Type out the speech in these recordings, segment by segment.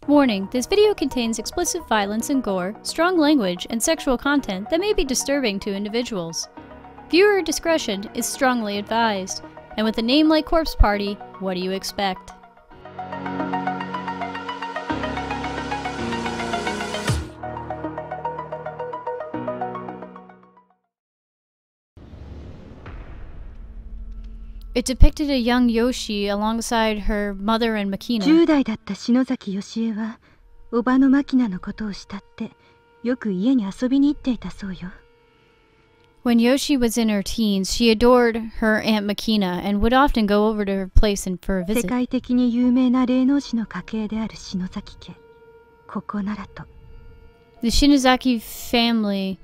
Warning, this video contains explicit violence and gore, strong language, and sexual content that may be disturbing to individuals. Viewer discretion is strongly advised. And with a name like Corpse Party, what do you expect? It depicted a young Yoshi alongside her mother and Makina. 10代だった篠崎義恵は、おばのマキナのことを慕って、よく家に遊びに行っていたそうよ。When Yoshi was in her teens, she adored her Aunt Makina and would often go over to her place for a visit. 世界的に有名な霊能師の家系である篠崎家。ここならと。The Shinozaki family,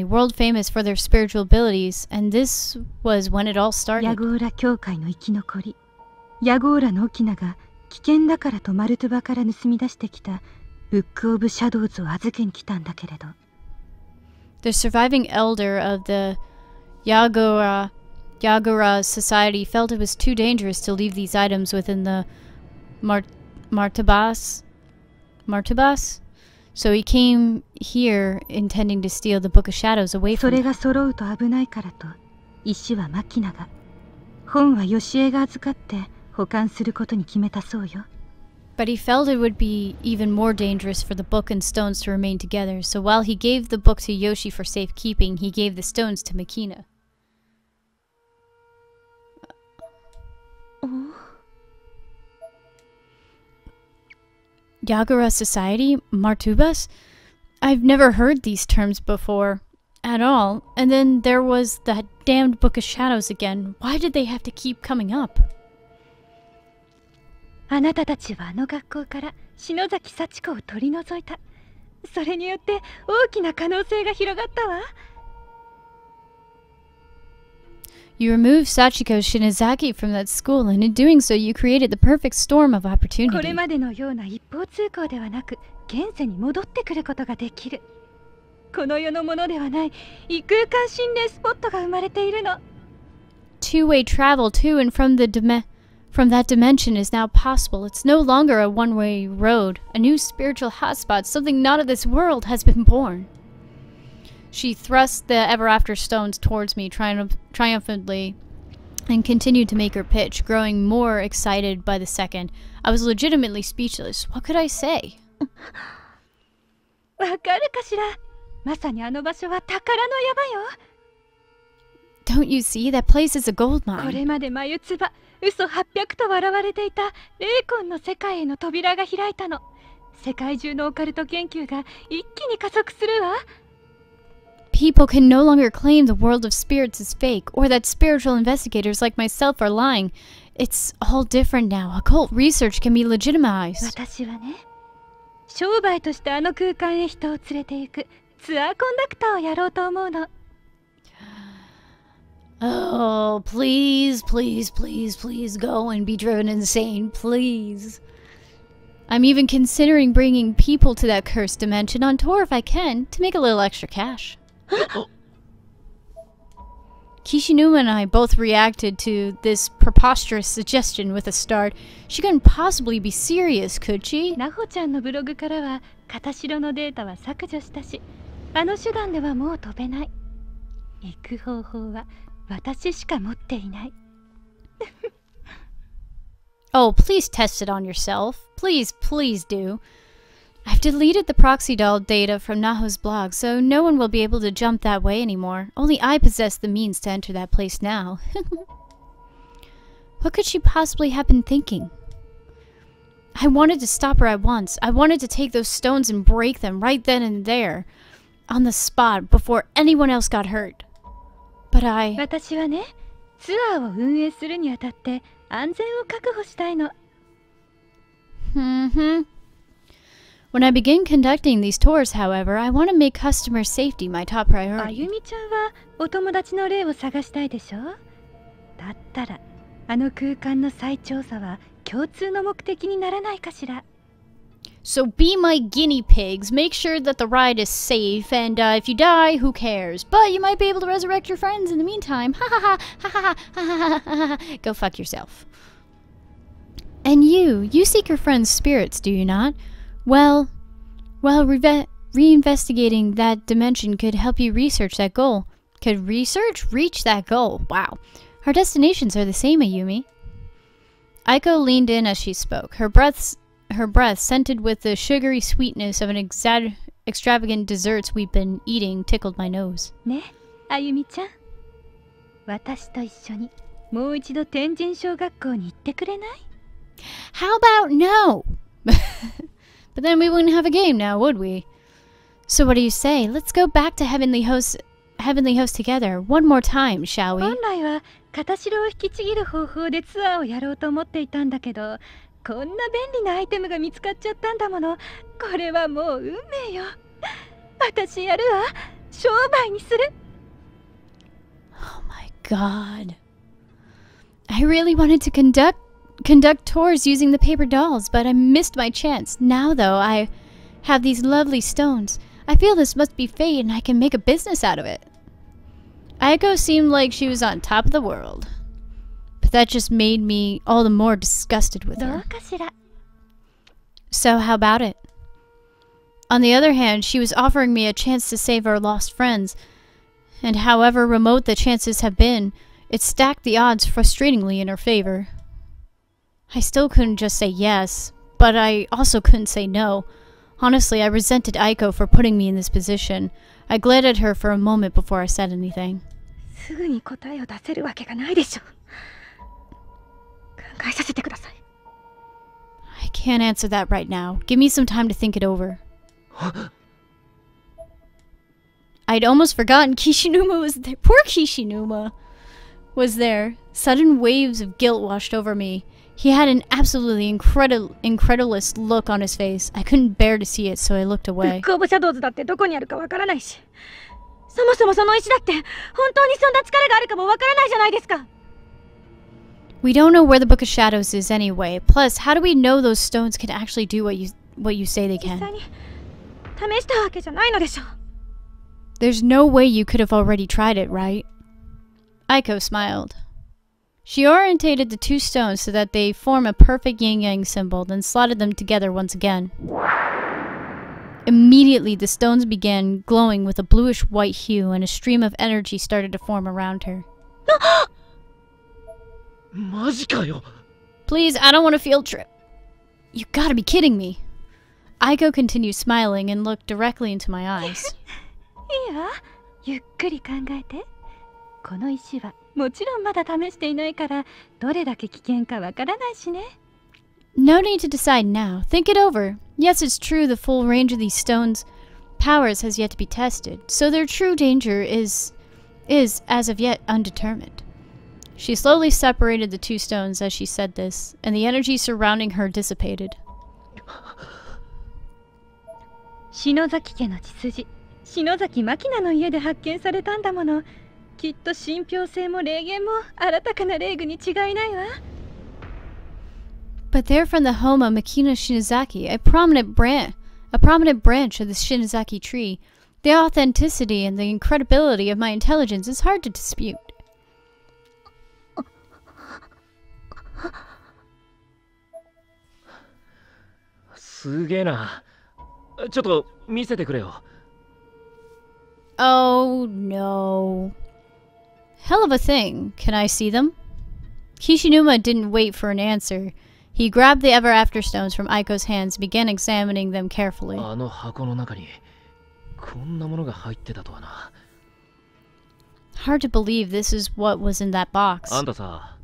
world famous for their spiritual abilities, and this was when it all started. ヤゴーラ教会の生き残り。ヤゴーラの翁が危険だからとマルトゥバから盗み出してきたブックオブシャドウズを預けに来たんだけれど。The surviving elder of the Yagura society felt it was too dangerous to leave these items within the Martabas? So he came here intending to steal the Book of Shadows away from them. それが揃うと危ないからと、石はマキナが、本はヨシエが預かって保管することに決めたそうよ。But he felt it would be even more dangerous for the book and stones to remain together, so while he gave the book to Yoshi for safekeeping, he gave the stones to Makina. Yagura Society? Martubas? I've never heard these terms before. At all. And then there was that damned Book of Shadows again. Why did they have to keep coming up? あなたたちはあの学校から篠崎幸子を取り除いた。それによって大きな可能性が広がったわ。You removed Sachiko Shinozaki from that school, and in doing so, you created the perfect storm of opportunity. これまでのような一方通行ではなく、現世に戻ってくることができる。この世のものではない異空間心霊スポットが生まれているの。Two-way travel to and from that dimension is now possible. It's no longer a one-way road. A new spiritual hotspot, something not of this world, has been born. She thrust the ever-after stones towards me triumphantly and continued to make her pitch, growing more excited by the second. I was legitimately speechless. What could I say? わかるかしら？まさにあの場所は宝の山よ。Don't you see? That place is a gold mine. これまで眉唾、嘘800と笑われていた霊魂の世界への扉が開いたの。世界中のオカルト研究が一気に加速するわ。People can no longer claim the world of spirits is fake, or that spiritual investigators like myself are lying. It's all different now. Occult research can be legitimized. 私はね、商売としてあの空間へ人を連れて行くツアーコンダクターをやろうと思うの。Oh, please, please, please, please go and be driven insane, please. I'm even considering bringing people to that cursed dimension on tour if I can, to make a little extra cash. Kishinuma and I both reacted to this preposterous suggestion with a start. She couldn't possibly be serious, could she? ナホちゃんのブログからは片白のデータは削除したし、あの手段ではもう飛べない。行く方法は私しか持っていない。Oh, please test it on yourself. Please, please do. I've deleted the proxy doll data from Naho's blog, so no one will be able to jump that way anymore. Only I possess the means to enter that place now. What could she possibly have been thinking? I wanted to stop her at once. I wanted to take those stones and break them right then and there, on the spot, before anyone else got hurt. But 私はね、ツアーを運営するにあたって安全を確保したいの。When I begin conducting these tours, however, I want to make customer safety my top priority. あゆみちゃんはお友達の霊を探したいでしょ？だったら、あの空間の再調査は共通の目的にならないかしら。So be my guinea pigs, make sure that the ride is safe, and if you die, who cares? But you might be able to resurrect your friends in the meantime. Ha ha ha ha ha ha ha ha ha. Go fuck yourself. And you seek your friend's spirits, do you not? Well, reinvestigating that dimension could help you research that goal. Could reach that goal? Wow. Our destinations are the same, Ayumi. Aiko leaned in as she spoke. Her breath scented with the sugary sweetness of an extravagant desserts we've been eating, tickled my nose. ね、Ayumi-chan. 私と一緒にもう一度天神小学校に行ってくれない？ How about no? But then we wouldn't have a game now, would we? So what do you say? Let's go back to Heavenly Host together one more time, shall we? 本来は片白を引きちぎる方法でツアーをやろうと思っていたんだけど、こんな便利なアイテムが見つかっちゃったんだもの。これはもう運命よ。私やるわ。商売にする。Oh my god. I really wanted to conduct tours using the paper dolls, but I missed my chance. Now, though, I have these lovely stones. I feel this must be fate and I can make a business out of it. Aiko seemed like she was on top of the world. But that just made me all the more disgusted with her. So how about it? On the other hand, she was offering me a chance to save our lost friends. And however remote the chances have been, it stacked the odds frustratingly in her favor. I still couldn't just say yes, but I also couldn't say no. Honestly, I resented Aiko for putting me in this position. I glared at her for a moment before I said anything. すぐに答えを出せるわけがないでしょ。考えさせてください。I can't answer that right now. Give me some time to think it over. I'd almost forgotten Kishinuma was there. Poor Kishinuma was there. Sudden waves of guilt washed over me. He had an absolutely incredulous look on his face. I couldn't bear to see it, so I looked away. ブックオブシャドウズだってどこにあるかわからないし、そもそもその石だって本当にそんな力があるかもわからないじゃないですか。We don't know where the Book of Shadows is anyway. Plus, how do we know those stones can actually do what you say they 実 can? 際に試したわけじゃないのでしょ。There's no way you could have already tried it, right? Aiko smiled. She orientated the two stones so that they form a perfect yin-yang symbol, then slotted them together once again. Immediately, the stones began glowing with a bluish-white hue, and a stream of energy started to form around her. Please, I don't want a field trip. You gotta be kidding me. Aiko continued smiling and looked directly into my eyes. いいわ、ゆっくり考えて。この石はもちろんまだ試していないから、どれだけ危険かわからないしね。No need to decide now. Think it over. Yes, it's true the full range of these stones' powers has yet to be tested, so their true danger is as of yet undetermined. She slowly separated the two stones as she said this, and the energy surrounding her dissipated. 篠崎家の血筋、篠崎真希菜の家で発見されたんだもの。きっと信憑性も霊言も新たかな霊具に違いないわ。But they're from the home of Makina Shinozaki, a prominent branch of the Shinozaki tree. The authenticity and the incredibility of my intelligence is hard to dispute. すげえな。ちょっと見せてくれよ。Oh no. Hell of a thing. Can I see them? Kishinuma didn't wait for an answer. He grabbed the Ever After stones from Aiko's hands and began examining them carefully. あの箱の中にこんなものが入ってたとはな。Hard to believe this is what was in that box. あんたさ、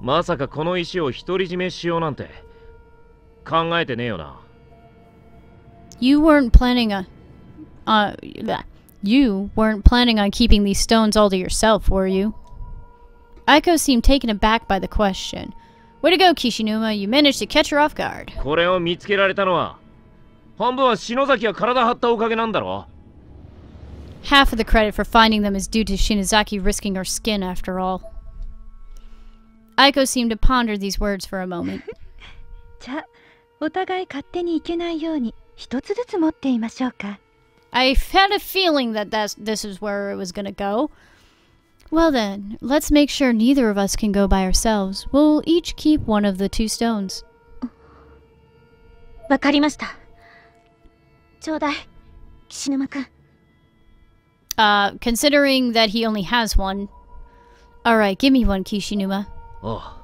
まさかこの石を独り占めしようなんて考えてねえよな。You weren't planning on keeping these stones all to yourself, were you? Aiko seemed taken aback by the question. Way to go, Kishinuma. You managed to catch her off guard. これを見つけられたのは半分は篠崎が体張ったおかげなんだろ。Half of the credit for finding them is due to Shinozaki risking her skin, after all. Aiko seemed to ponder these words for a moment. じゃあ、お互い勝手に行けないように一つずつ持っていましょうか。I had a feeling that this is where it was gonna go. Well then, let's make sure neither of us can go by ourselves. We'll each keep one of the 2 stones. わかりました。ちょうだい、岸沼くん。Considering that he only has one. Alright, give me one, Kishinuma. Oh.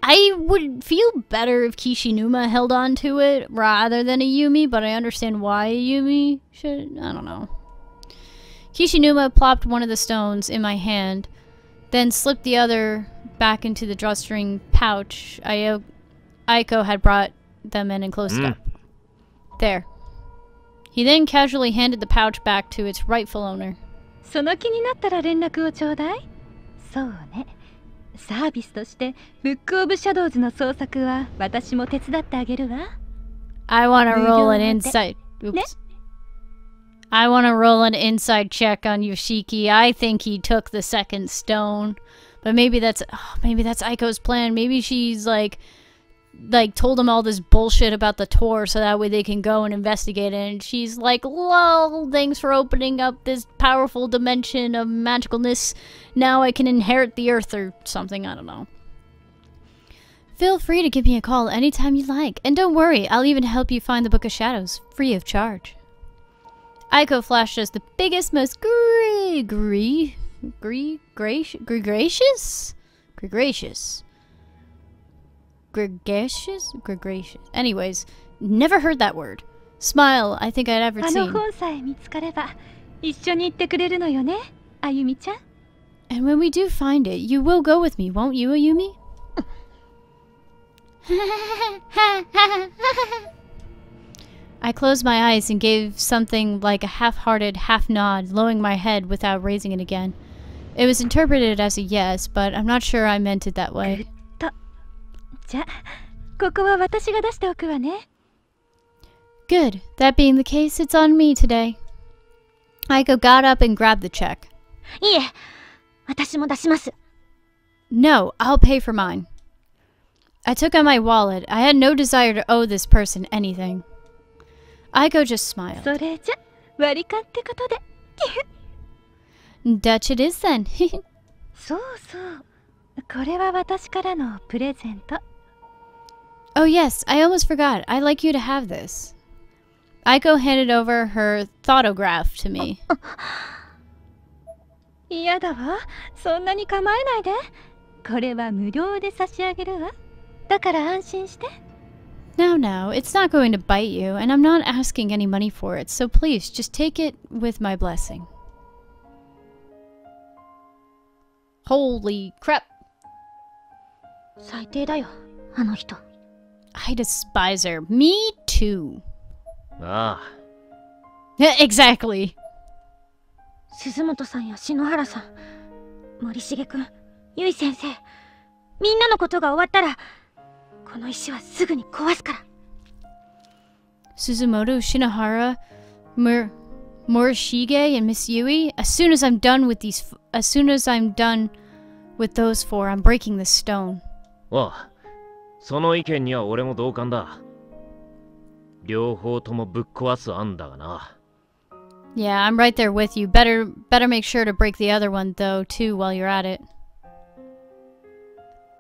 I would feel better if Kishinuma held on to it rather than Ayumi, but I understand why Ayumi should. I don't know. Kishinuma plopped one of the stones in my hand, then slipped the other back into the drawstring pouch Aiko had brought them in and closed it up. There. He then casually handed the pouch back to its rightful owner. その気になったら連絡をちょうだい。そうね。サービスとしてブックオブシャドウズの捜索は私も手伝ってあげるわ。I wanna roll an inside. Oops. ね。I wanna roll an inside check on Yoshiki. I think he took the second stone, but maybe that's Aiko's plan. Maybe she's like told him all this bullshit about the tour so that way they can go and investigate it, and she's like, lol, thanks for opening up this powerful dimension of magicalness. Now I can inherit the earth or something, I don't know. Feel free to give me a call anytime you like, and don't worry, I'll even help you find the Book of Shadows, free of charge. Aiko flashed us the biggest, most Gregarious? Anyways, never heard that word. Smile, I think I'd ever あ seen. の本さえ見つかれば一緒に行ってくれるのよね、あゆみちゃん。And when we do find it, you will go with me, won't you, Ayumi? I closed my eyes and gave something like a half-hearted half-nod, lowering my head without raising it again. It was interpreted as a yes, but I'm not sure I meant it that way. じゃあ、ここは私が出しておくわね。Good. That being the case, it's on me today. Aiko got up and grabbed the check. いえ、私も出します。No, I'll pay for mine. I took out my wallet. I had no desire to owe this person anything. Aiko just smiled. それじゃ、割り勘ってことで。Dutch it is then. そうそう。これは私からのプレゼント。Oh yes, I almost forgot. I'd like you to have this. Aiko handed over her thoughtograph to me. 嫌だわ。そんなに構えないで。これは無料で差し上げるわ。だから安心して。Now, it's not going to bite you, and I'm not asking any money for it, so please, just take it with my blessing. Holy crap. 最低だよ、あの人。I despise her. Me too. ああ。Exactly. 鈴本さんや篠原さん、森重くん、ゆい先生、みんなのことが終わったら、この石はすぐに壊すから。Suzumoto, Shinohara, Morishige, and Miss Yui. As soon as I'm done with those 4, I'm breaking this stone. ああ、その意見には俺も同感だ。両方ともぶっ壊す案だがな。Yeah, I'm right there with you. Better make sure to break the other one though too while you're at it.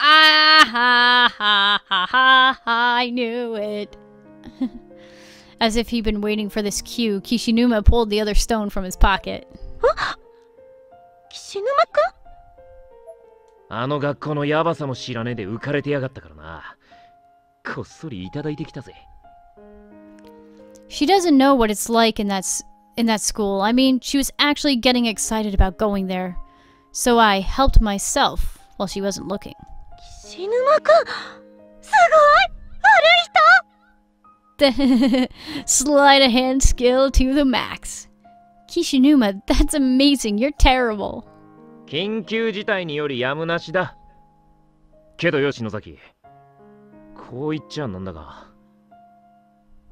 Ah ha ha ha ha! I knew it. As if he'd been waiting for this cue, Kishinuma pulled the other stone from his pocket. Huh? Kishinuma-kun? あの学校のヤバさも知らねえで浮かれてやがったからな。こっそりいただいてきたぜ。She doesn't know what it's like in that school. I mean, she was actually getting excited about going there. So I helped myself while she wasn't looking. Kishinuma-kun! すごい! 悪い人! Sleight of hand skill to the max. Kishinuma, that's amazing. You're terrible. 緊急事態によりやむなしだ。けどよ、篠崎。こう言っちゃなんだが。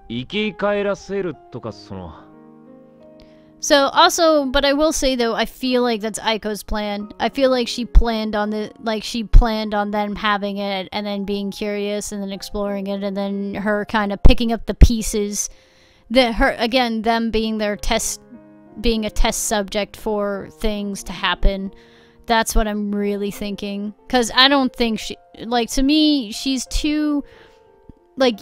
生き返らせるとかその。So also, but I will say though, I feel like that's Aiko's plan. I feel like she planned on them having it and then being curious and then exploring it and then her kind of picking up the pieces. Them being their test being a test subject for things to happen. That's what I'm really thinking. Because I don't think she... Like, to me, she's too... Like,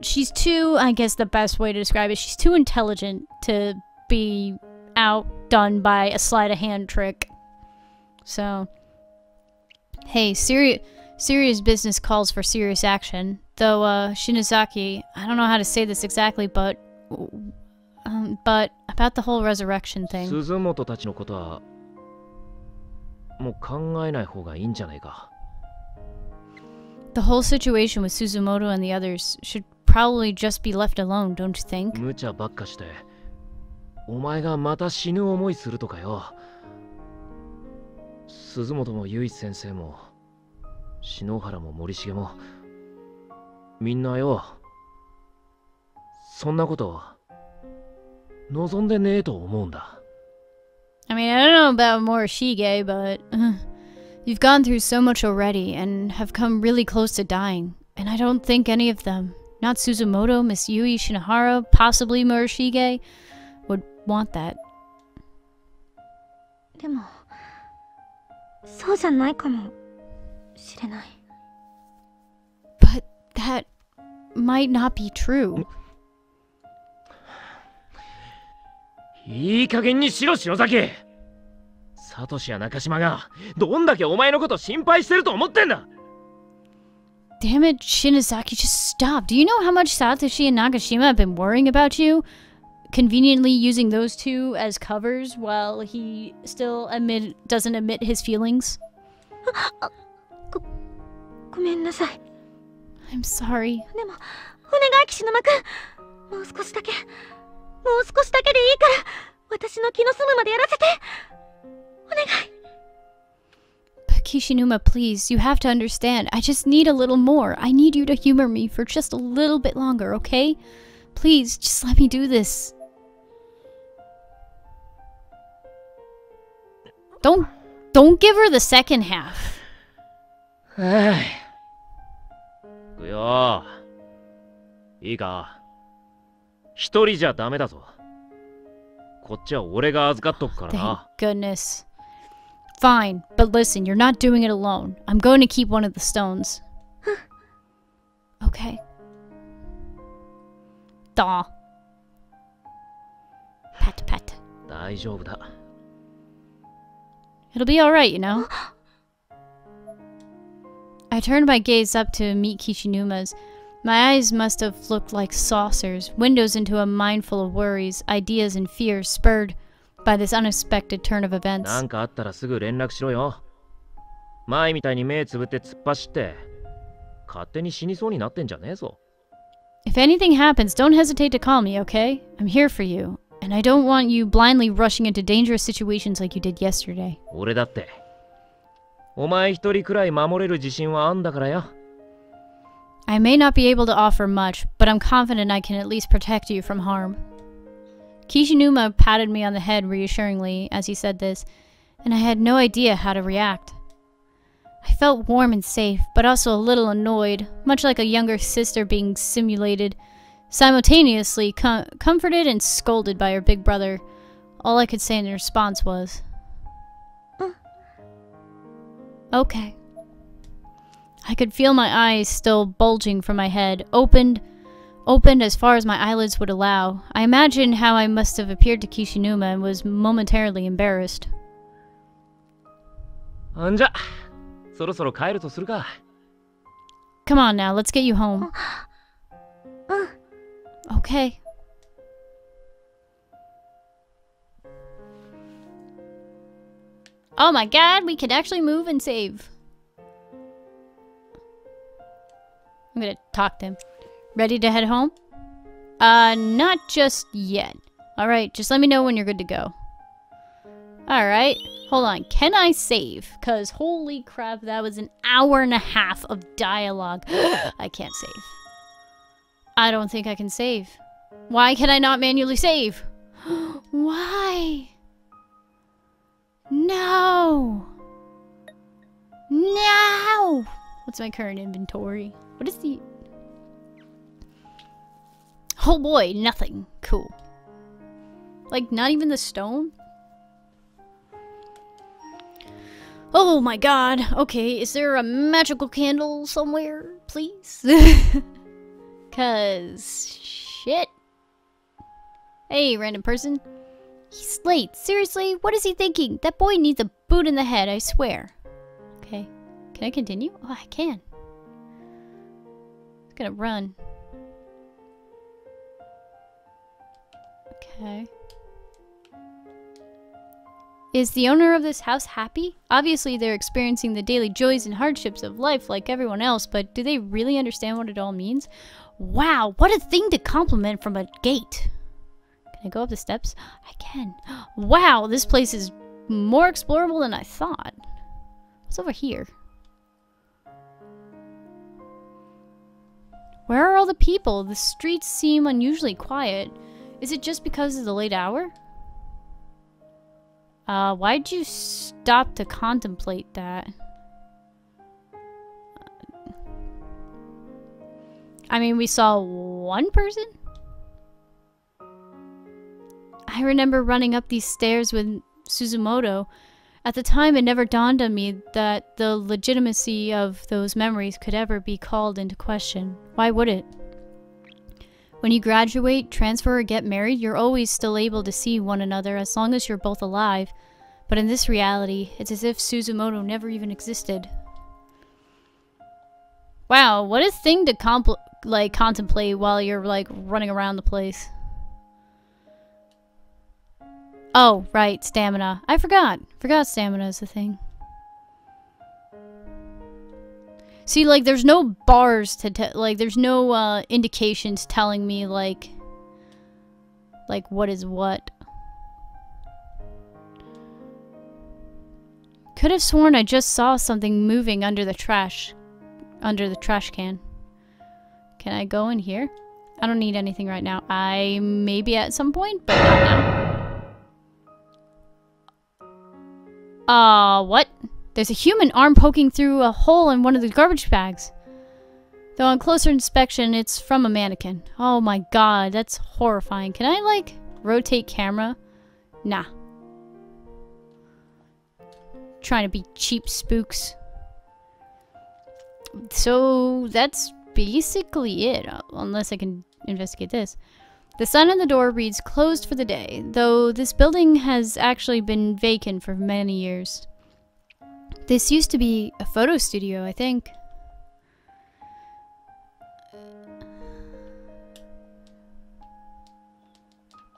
she's too... I guess the best way to describe it, she's too intelligent to be outdone by a sleight of hand trick. So... Hey, serious business calls for serious action. Though, Shinozaki, I don't know how to say this exactly, but about the whole resurrection thing. 鈴本たちのことはもう考えない方がいいんじゃないか。The whole situation with Suzumoto and the others should probably just be left alone, don't you think? 無茶ばっかして、お前がまた死ぬ思いするとかよ。鈴本も結衣先生も篠原も森重もみんなよ、そんなこと望んでねえと思うんだ。I mean, I don't know about Morishige, but you've gone through so much already and have come really close to dying. And I don't think any of them, not Suzumoto, Miss Yui, Shinohara, possibly Morishige, would want that. でも、そうじゃないかもしれない。But that might not be true. いい加減にしろ、篠崎。サトシや中島がどんだけお前のこと心配してると思ってんだ。Damn it, Shinozaki, just stop. Do you know how much Satoshi and Nagashima have been worrying about you? Conveniently using those two as covers while he still doesn't admit his feelings? ごめんなさい。I'm sorry. でも、お願い、岸沼くん。もう少しだけでいいから、私の気の済むまでやらせて。お願い。But Kishinuma, please, you have to understand. I just need a little more. I need you to humor me for just a little bit longer, okay? Please, just let me do this. Don't give her the second half. 行くよ。いいか。一人じゃダメだぞ。こっちは俺が預かっとくからな。Thank goodness. Fine, but listen, you're not doing it alone. I'm going to keep one of the stones. Okay. Daw. Pat, pat. 大丈夫だ。It'll be alright, you know? I turned my gaze up to meet Kishinuma's. My eyes must have looked like saucers, windows into a mind full of worries, ideas, and fears spurred by this unexpected turn of events. なんかあったらすぐ連絡しろよ。前みたいに目つぶって突っ走って、勝手に死にそうになってんじゃねえぞ。If anything happens, don't hesitate to call me, okay? I'm here for you, and I don't want you blindly rushing into dangerous situations like you did yesterday. 俺だって、お前一人くらい守れる自信はあんだからよ。I may not be able to offer much, but I'm confident I can at least protect you from harm. Kishinuma patted me on the head reassuringly as he said this, and I had no idea how to react. I felt warm and safe, but also a little annoyed, much like a younger sister being simulated, simultaneously comforted and scolded by her big brother. All I could say in response was, okay. I could feel my eyes still bulging from my head, opened as far as my eyelids would allow. I imagined how I must have appeared to Kishinuma and was momentarily embarrassed. んじゃ、そろそろ帰るとするか。Come on now, let's get you home. Okay. Oh my god, we can actually move and save. I'm gonna talk to him. Ready to head home? Not just yet. Alright, just let me know when you're good to go. Alright, hold on. Can I save? Because holy crap, that was an hour and a half of dialogue. I can't save. I don't think I can save. Why can I not manually save? Why? No! No! What's my current inventory? What is the... Oh boy, nothing. Cool. Like, not even the stone? Oh my god. Okay, is there a magical candle somewhere, please? Cause... shit. Hey, random person. He's late. Seriously? What is he thinking? That boy needs a boot in the head, I swear. Okay. Can I continue? Oh, I can. It's gonna run. Okay. Is the owner of this house happy? Obviously, they're experiencing the daily joys and hardships of life like everyone else, but do they really understand what it all means? Wow, what a thing to compliment from a gate. Can I go up the steps? I can. Wow, this place is more explorable than I thought. What's over here? Where are all the people? The streets seem unusually quiet. Is it just because of the late hour? Why'd you stop to contemplate that? I mean, we saw one person? I remember running up these stairs with Suzumoto. At the time, it never dawned on me that the legitimacy of those memories could ever be called into question. Why would it? When you graduate, transfer, or get married, you're always still able to see one another as long as you're both alive. But in this reality, it's as if Suzumoto never even existed. Wow, what a thing to contemplate while you're like running around the place. Oh, right, stamina. I forgot. Forgot stamina is a thing. See, like, there's no bars to like, there's no indications telling me like what is what. Could have sworn I just saw something moving under the trash can. Can I go in here? I don't need anything right now. I maybe at some point, but not now. What? There's a human arm poking through a hole in one of the garbage bags. Though on closer inspection, it's from a mannequin. Oh my god, that's horrifying. Can I, like, rotate camera? Nah. Trying to be cheap spooks. So, that's basically it. Unless I can investigate this. The sign on the door reads, closed for the day. Though this building has actually been vacant for many years. This used to be a photo studio, I think.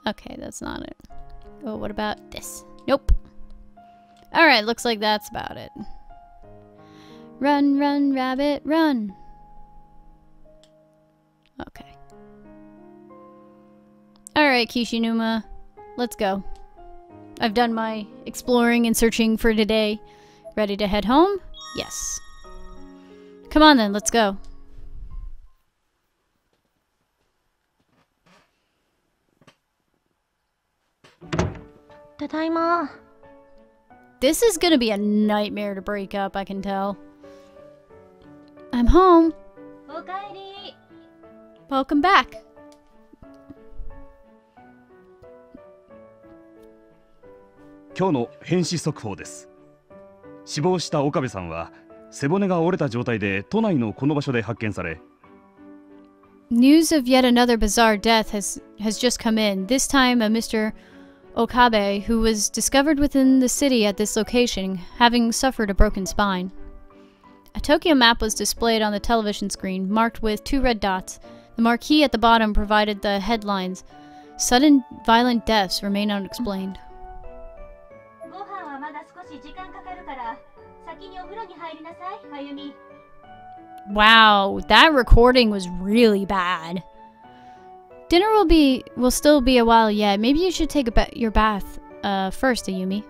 Okay, that's not it. Oh, what about this? Nope. Alright, looks like that's about it. Run, run, rabbit, run. Okay. Alright, Kishinuma. Let's go. I've done my exploring and searching for today. Ready to head home? Yes. Come on then, let's go. Tadaima. This is gonna be a nightmare to break up, I can tell. I'm home. Okaeri. Welcome back. Kyouno henshi速報です。死亡した岡部さんは背骨が折れた状態で都内のこの場所で発見され。News of yet another bizarre death has just come in. This time a Mr. Okabe, who was discovered within the city at this location, having suffered a broken spine. A Tokyo map was displayed on the television screen, marked with 2 red dots. The marquee at the bottom provided the headlines, "Sudden violent deaths remain unexplained." Wow, that recording was really bad. Dinner will still be a while yet. Maybe you should take your bath first, Ayumi.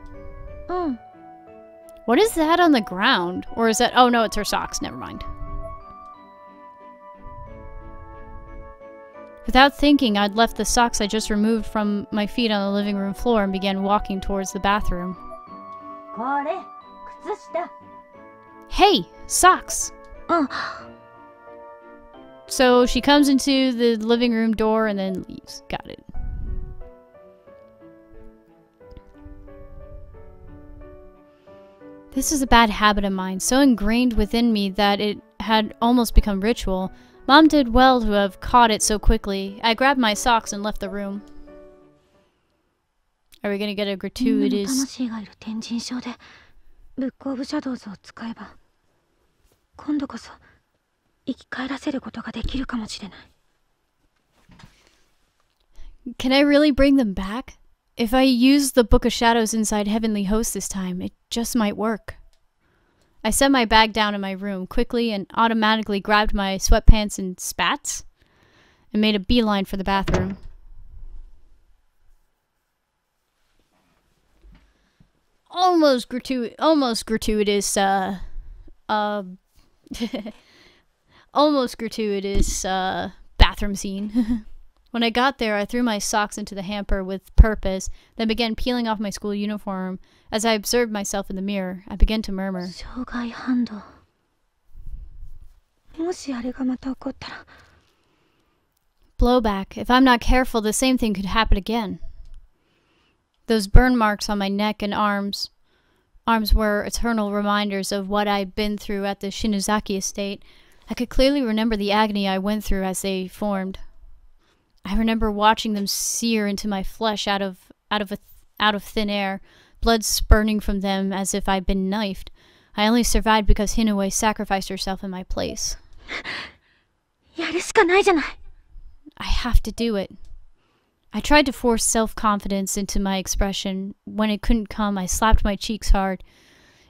What is that on the ground? Or is that... Oh no, it's her socks. Never mind. Without thinking, I'd left the socks I just removed from my feet on the living room floor and began walking towards the bathroom. Hey! Socks! So she comes into the living room door and then leaves. Got it. This is a bad habit of mine, so ingrained within me that it had almost become ritual. Mom did well to have caught it so quickly. I grabbed my socks and left the room. Are we gonna get a gratuitous... Can I really bring them back? If I use the Book of Shadows inside Heavenly Host this time, it just might work. I set my bag down in my room quickly and automatically grabbed my sweatpants and spats and made a beeline for the bathroom. Almost gratuitous, almost gratuitous, bathroom scene. When I got there, I threw my socks into the hamper with purpose, then began peeling off my school uniform. As I observed myself in the mirror, I began to murmur. Blowback. If I'm not careful, the same thing could happen again. Those burn marks on my neck and arms were eternal reminders of what I'd been through at the Shinozaki estate. I could clearly remember the agony I went through as they formed. I remember watching them sear into my flesh out of thin air, blood spurting from them as if I'd been knifed. I only survived because Hinue sacrificed herself in my place. I have to do it. I tried to force self-confidence into my expression. When it couldn't come, I slapped my cheeks hard.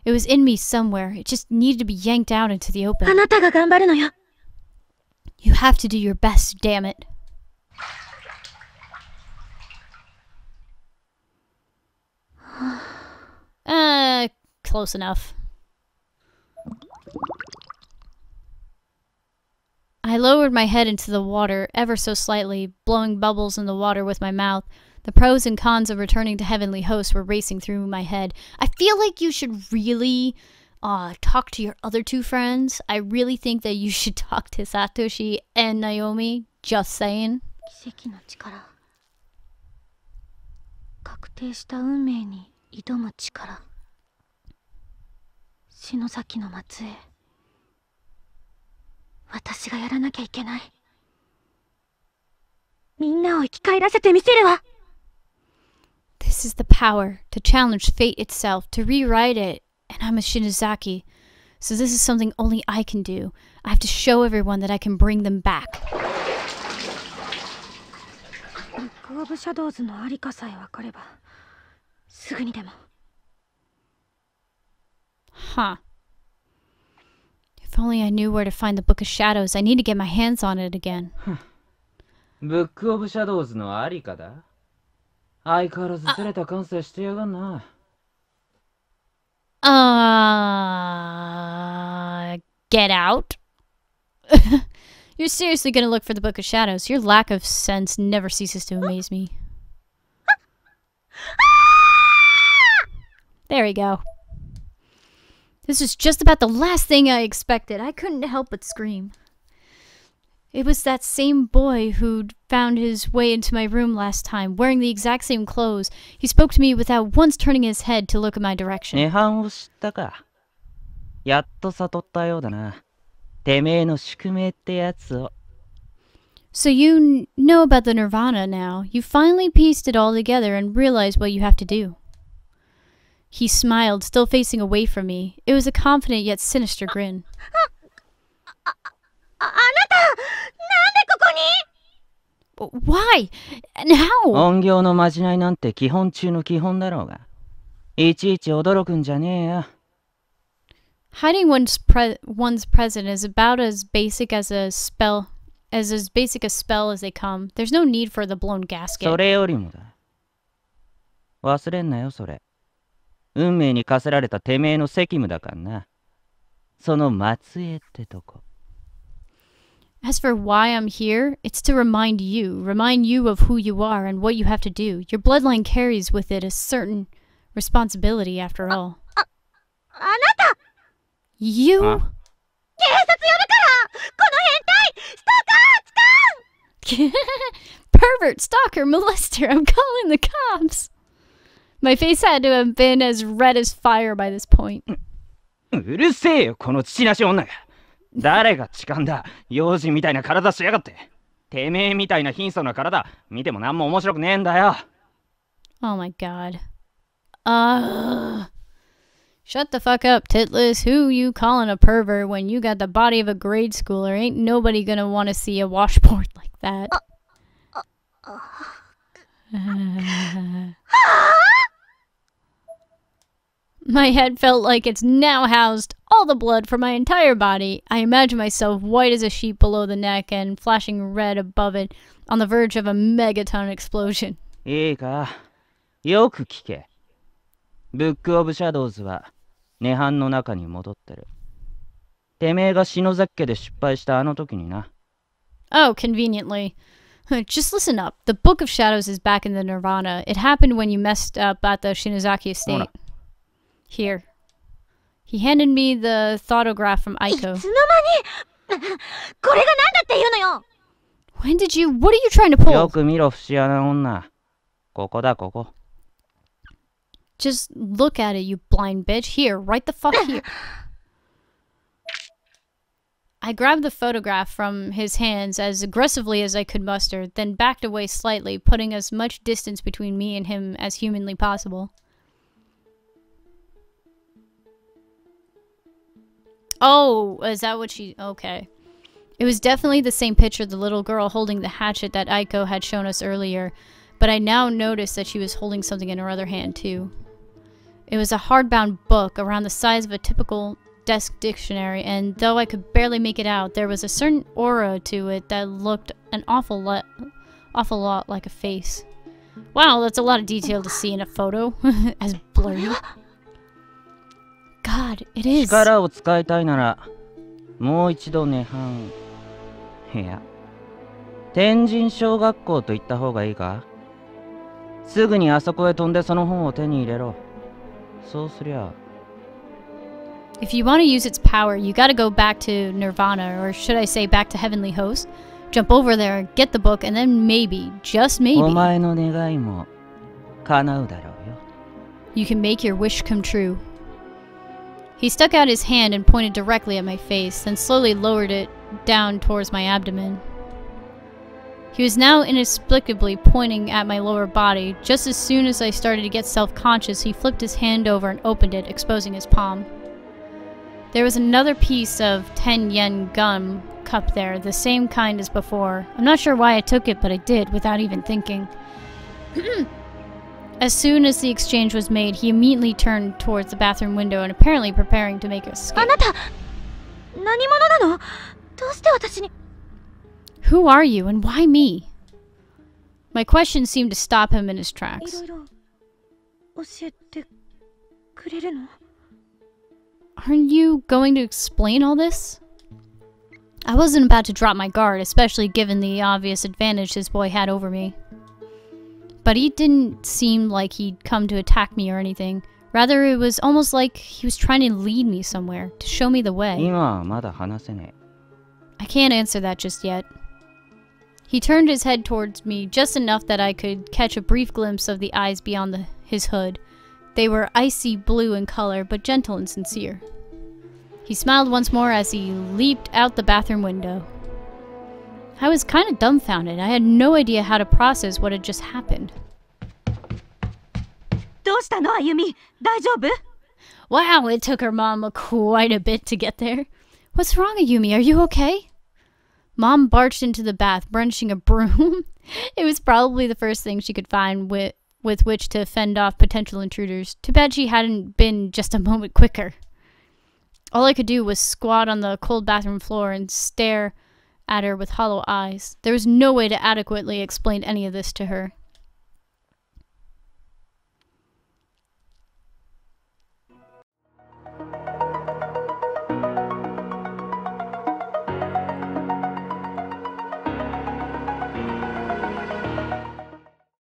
It was in me somewhere. It just needed to be yanked out into the open. You have to do your best, damn it. Close enough. I lowered my head into the water ever so slightly, blowing bubbles in the water with my mouth. The pros and cons of returning to Heavenly Host were racing through my head. I feel like you should really talk to your other two friends. I really think that you should talk to Satoshi and Naomi. Just saying. This is the power to challenge fate itself, to rewrite it, and I'm a Shinozaki. So this is something only I can do. I have to show everyone that I can bring them back. Huh. If only I knew where to find the Book of Shadows. I need to get my hands on it again. Book of Shadows のありかだ。相変わらずずれた感性してやがんな。Get out? You're seriously gonna look for the Book of Shadows. Your lack of sense never ceases to amaze me. There we go. This was just about the last thing I expected. I couldn't help but scream. It was that same boy who'd found his way into my room last time, wearing the exact same clothes. He spoke to me without once turning his head to look in my direction. 涅槃を知ったか。やっと悟ったようだな。てめえの宿命ってやつを。So you know about the Nirvana now. You finally pieced it all together and realized what you have to do. He smiled, still facing away from me. It was a confident yet sinister grin. Why? And how? 音行のまじないなんて基本中の基本だろうが。いちいち驚くんじゃねえよ。Hiding one's present is about as basic as a spell as they come. There's no need for the blown gasket. それよりもだ。忘れんなよそれ。運命に課せられたてめえの責務だからな。その末裔ってとこ。As for why I'm here, it's to remind you of who you are and what you have to do. Your bloodline carries with it a certain responsibility after all. You? Pervert, stalker, molester, I'm calling the cops. My face had to have been as red as fire by this point. うるせえよ、この父なし女が。誰が痴漢だ。幼児みたいな体しやがって。てめえみたいな貧相な体、見ても何も面白くねえんだよ。Oh my god. Shut the fuck up, titless. Who you calling a pervert when you got the body of a grade schooler? Ain't nobody gonna want to see a washboard like that. My head felt like it's now housed all the blood from my entire body. I imagine myself white as a sheet below the neck and flashing red above it on the verge of a megaton explosion. いいか、よく聞け。ブックオブシャドウズは涅槃の中に戻ってる。てめえが篠崎家で失敗したあの時にな。Oh, conveniently. Just listen up. The Book of Shadows is back in the Nirvana. It happened when you messed up at the Shinozaki estate. Here. He handed me the thoughtograph from Aiko. いつの間にこれが何だっていうのよ。 When did you... What are you trying to pull? よく見ろ、節穴女。ここだ、ここ。Just look at it, you blind bitch. Here, right the fuck here. I grabbed the photograph from his hands as aggressively as I could muster, then backed away slightly, putting as much distance between me and him as humanly possible. Oh, is that what she... Okay. It was definitely the same picture of the little girl holding the hatchet that Aiko had shown us earlier, but I now noticed that she was holding something in her other hand, too. It was a hardbound book around the size of a typical desk dictionary, and though I could barely make it out, there was a certain aura to it that looked an awful lot like a face. Wow, that's a lot of detail to see in a photo, as blurry. God, it is. 力を使いたいなら、もう一度涅槃。いや、天神小学校と言った方がいいか？すぐにあそこへ飛んでその本を手に入れろ。そうすりゃ。If you want to use its power, you gotta go back to Nirvana, or should I say back to Heavenly Host. Jump over there, get the book, and then maybe, just maybe, お前の願いも叶うだろうよ。 you can make your wish come true. He stuck out his hand and pointed directly at my face, then slowly lowered it down towards my abdomen. He was now inexplicably pointing at my lower body. Just as soon as I started to get self-conscious, he flipped his hand over and opened it, exposing his palm. There was another piece of 10-yen gum cup there, the same kind as before. I'm not sure why I took it, but I did, without even thinking. As soon as the exchange was made, he immediately turned towards the bathroom window and apparently preparing to make a escape. あなた、何者なの？どうして私に？ Who are you and why me? My question seemed to stop him in his い tracks. ろいろ教えてくれるの？ Aren't you going to explain all this? I wasn't about to drop my guard, especially given the obvious advantage this boy had over me. But he didn't seem like he'd come to attack me or anything. Rather, it was almost like he was trying to lead me somewhere, to show me the way. 今はまだ話せね I can't answer that just yet. He turned his head towards me just enough that I could catch a brief glimpse of the eyes beyond his hood. They were icy blue in color, but gentle and sincere. He smiled once more as he leaped out the bathroom window. I was kind of dumbfounded. I had no idea how to process what had just happened. どうしたの、あゆみ？大丈夫？ Wow, it took her mom quite a bit to get there. What's wrong, Ayumi? Are you okay? Mom barged into the bath, brandishing a broom. It was probably the first thing she could find with which to fend off potential intruders. Too bad she hadn't been just a moment quicker. All I could do was squat on the cold bathroom floor and stare at her with hollow eyes. There was no way to adequately explain any of this to her.